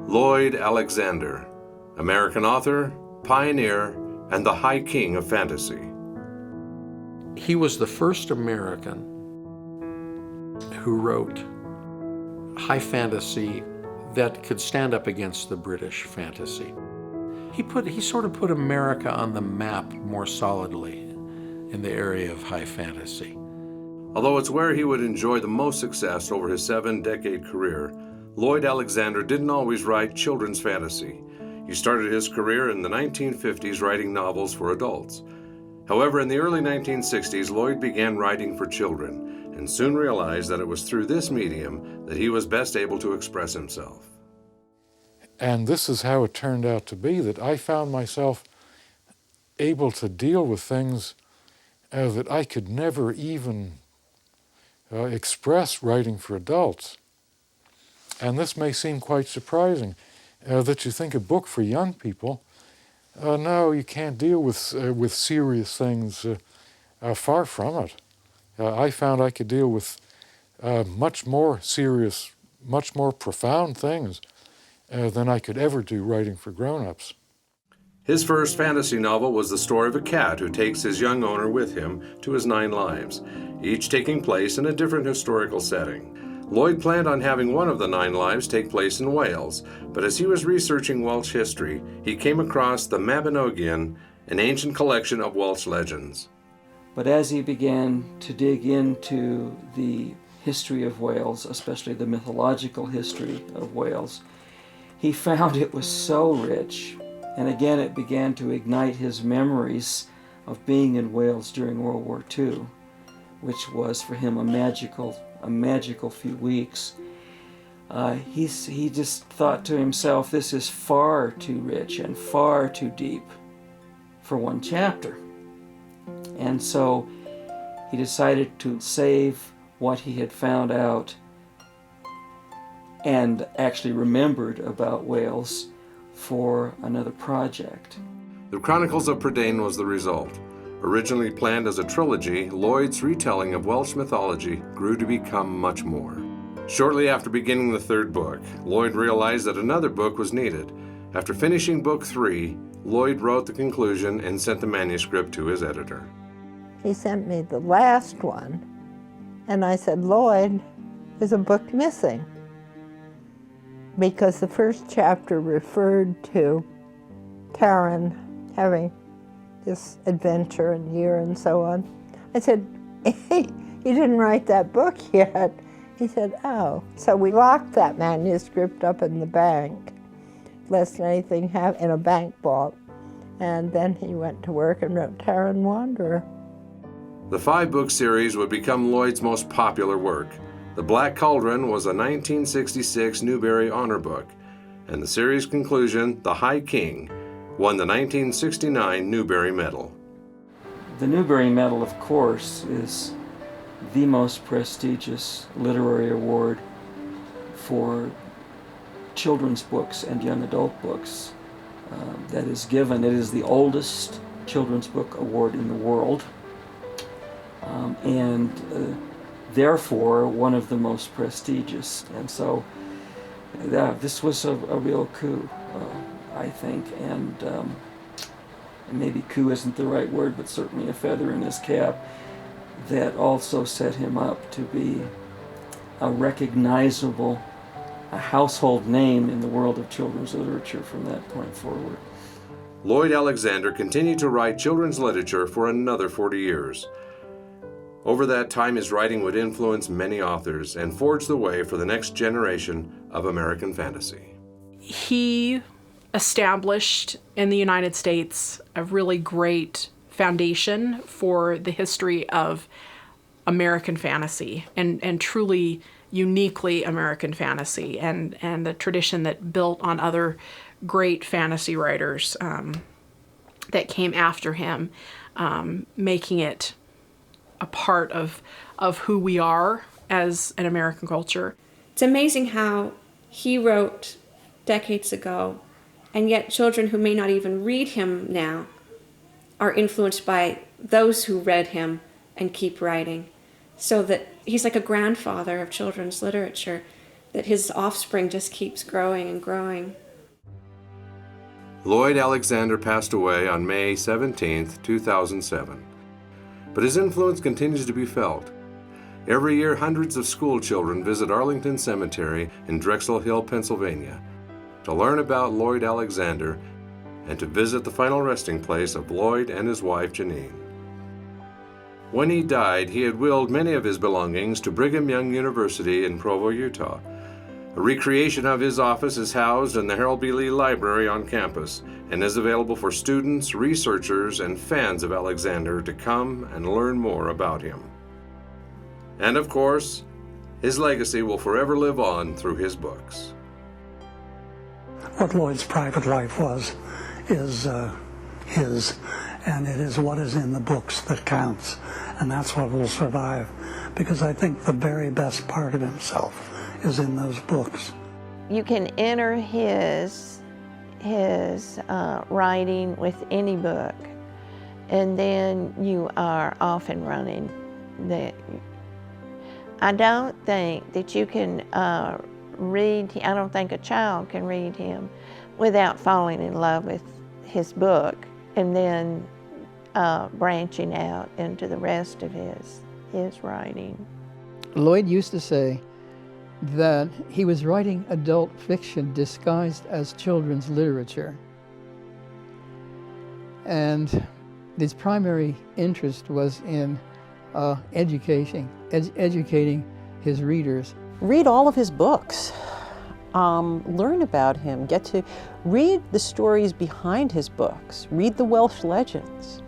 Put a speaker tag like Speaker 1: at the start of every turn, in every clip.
Speaker 1: Lloyd Alexander, American author, pioneer, and the high king of fantasy.
Speaker 2: He was the first American who wrote high fantasy that could stand up against the British fantasy. He sort of put America on the map more solidly in the area of high fantasy.
Speaker 1: Although it's where he would enjoy the most success over his 7-decade career, Lloyd Alexander didn't always write children's fantasy. He started his career in the 1950s writing novels for adults. However, in the early 1960s, Lloyd began writing for children and soon realized that it was through this medium that he was best able to express himself.
Speaker 3: And this is how it turned out to be, that I found myself able to deal with things that I could never even express writing for adults. And this may seem quite surprising, that you think a book for young people, no, you can't deal with serious things. Far from it. I found I could deal with much more serious, much more profound things than I could ever do writing for grown-ups.
Speaker 1: His first fantasy novel was the story of a cat who takes his young owner with him to his 9 lives, each taking place in a different historical setting. Lloyd planned on having one of the 9 lives take place in Wales, but as he was researching Welsh history, he came across the Mabinogion, an ancient collection of Welsh legends.
Speaker 4: But as he began to dig into the history of Wales, especially the mythological history of Wales, he found it was so rich, and again it began to ignite his memories of being in Wales during World War II, which was for him a magical few weeks. He just thought to himself, this is far too rich and far too deep for one chapter. And so he decided to save what he had found out and actually remembered about Wales for another project.
Speaker 1: The Chronicles of Prydain was the result. Originally planned as a trilogy, Lloyd's retelling of Welsh mythology grew to become much more. Shortly after beginning the 3rd book, Lloyd realized that another book was needed. After finishing book 3, Lloyd wrote the conclusion and sent the manuscript to his editor.
Speaker 5: He sent me the last one, and I said, Lloyd, there's a book missing. Because the first chapter referred to Karen having this adventure and year and so on. I said, hey, you didn't write that book yet. He said, oh. So we locked that manuscript up in the bank, lest anything happen in a bank vault. And then he went to work and wrote Taran Wanderer.
Speaker 1: The 5-book series would become Lloyd's most popular work. The Black Cauldron was a 1966 Newbery Honor Book, and the series' conclusion, The High King, won the 1969 Newbery Medal.
Speaker 4: The Newbery Medal, of course, is the most prestigious literary award for children's books and young adult books that is given. It is the oldest children's book award in the world, and therefore one of the most prestigious. And so this was a real coup, I think, and maybe coup isn't the right word, but certainly a feather in his cap that also set him up to be a recognizable, a household name in the world of children's literature from that point forward.
Speaker 1: Lloyd Alexander continued to write children's literature for another 40 years. Over that time, his writing would influence many authors and forge the way for the next generation of American fantasy.
Speaker 6: He established in the United States a really great foundation for the history of American fantasy and truly uniquely American fantasy and the tradition that built on other great fantasy writers that came after him, making it a part of who we are as an American culture.
Speaker 7: It's amazing how he wrote decades ago, and yet children who may not even read him now are influenced by those who read him and keep writing. So that he's like a grandfather of children's literature that his offspring just keeps growing and growing.
Speaker 1: Lloyd Alexander passed away on May 17, 2007. But his influence continues to be felt. Every year, hundreds of school children visit Arlington Cemetery in Drexel Hill, Pennsylvania, to learn about Lloyd Alexander and to visit the final resting place of Lloyd and his wife, Janine. When he died, he had willed many of his belongings to Brigham Young University in Provo, Utah. A recreation of his office is housed in the Harold B. Lee Library on campus and is available for students, researchers, and fans of Alexander to come and learn more about him. And of course, his legacy will forever live on through his books.
Speaker 8: What Lloyd's private life was is his, and it is what is in the books that counts, and that's what will survive, because I think the very best part of himself is in those books.
Speaker 9: You can enter his writing with any book, and then you are off and running. I don't think that you can read, I don't think a child can read him without falling in love with his book and then branching out into the rest of his writing.
Speaker 10: Lloyd used to say that he was writing adult fiction disguised as children's literature. And his primary interest was in educating his readers.
Speaker 11: Read all of his books. Learn about him. Get to read the stories behind his books. Read the Welsh legends.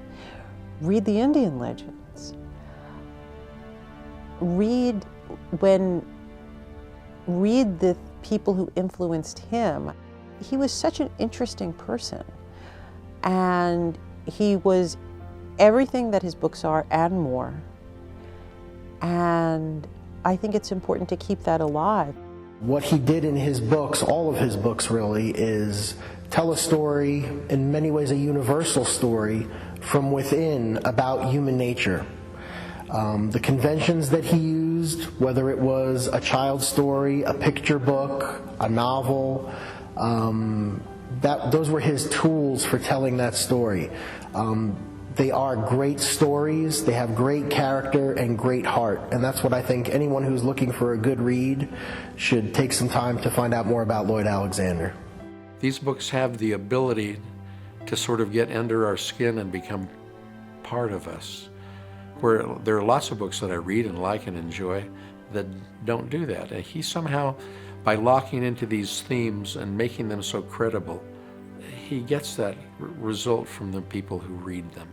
Speaker 11: Read the Indian legends. Read the people who influenced him. He was such an interesting person, and he was everything that his books are and more. And I think it's important to keep that alive.
Speaker 12: What he did in his books, all of his books really, is tell a story, in many ways a universal story, from within about human nature. The conventions that he used, whether it was a child's story, a picture book, a novel, those were his tools for telling that story. They are great stories, they have great character and great heart, and that's what I think anyone who's looking for a good read should take some time to find out more about Lloyd Alexander.
Speaker 2: These books have the ability to sort of get under our skin and become part of us, where there are lots of books that I read and like and enjoy that don't do that. And he somehow, by locking into these themes and making them so credible, he gets that result from the people who read them.